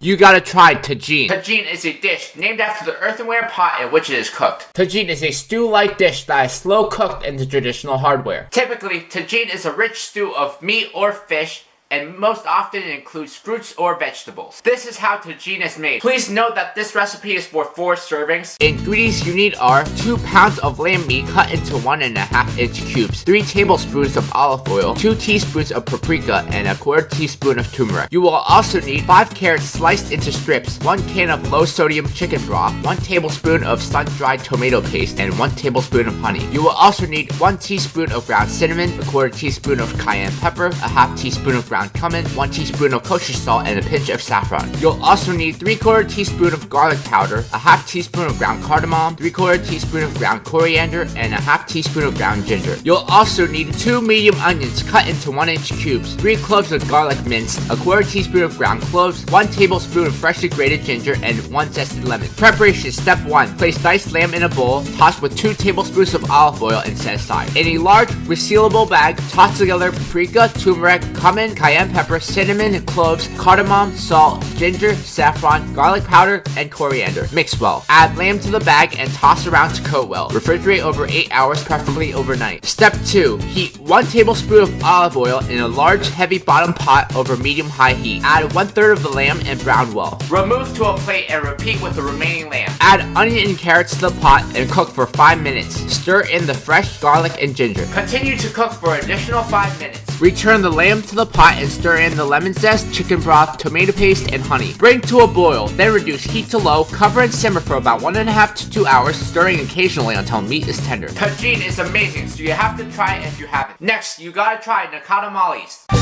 you gotta try tagine. Tagine is a dish named after the earthenware pot in which it is cooked. Tagine is a stew-like dish that is slow cooked into traditional hardware. Typically, tagine is a rich stew of meat or fish, and most often it includes fruits or vegetables. This is how tagine is made. Please note that this recipe is for 4 servings. Ingredients you need are 2 pounds of lamb meat cut into 1.5-inch cubes, 3 tablespoons of olive oil, 2 teaspoons of paprika, and a 1/4 teaspoon of turmeric. You will also need 5 carrots sliced into strips, 1 can of low-sodium chicken broth, 1 tablespoon of sun-dried tomato paste, and 1 tablespoon of honey. You will also need 1 teaspoon of ground cinnamon, a 1/4 teaspoon of cayenne pepper, a 1/2 teaspoon of ground cumin, 1 teaspoon of kosher salt, and a pinch of saffron. You'll also need 3/4 teaspoon of garlic powder, a 1/2 teaspoon of ground cardamom, 3/4 teaspoon of ground coriander, and a 1/2 teaspoon of ground ginger. You'll also need 2 medium onions cut into 1-inch cubes, 3 cloves of garlic minced, a 1/4 teaspoon of ground cloves, 1 tablespoon of freshly grated ginger, and 1 zested lemon. Preparation step 1. Place diced lamb in a bowl, toss with 2 tablespoons of olive oil and set aside. In a large resealable bag, toss together paprika, turmeric, cumin, cayenne pepper, cinnamon, cloves, cardamom, salt, ginger, saffron, garlic powder, and coriander. Mix well. Add lamb to the bag and toss around to coat well. Refrigerate over 8 hours, preferably overnight. Step 2. Heat 1 tablespoon of olive oil in a large, heavy bottom pot over medium-high heat. Add 1/3 of the lamb and brown well. Remove to a plate and repeat with the remaining lamb. Add onion and carrots to the pot and cook for 5 minutes. Stir in the fresh garlic and ginger. Continue to cook for an additional 5 minutes. Return the lamb to the pot and stir in the lemon zest, chicken broth, tomato paste, and honey. Bring to a boil, then reduce heat to low, cover and simmer for about 1.5 to 2 hours, stirring occasionally until meat is tender. Tagine is amazing, so you have to try it if you haven't. Next, you gotta try nakatamales.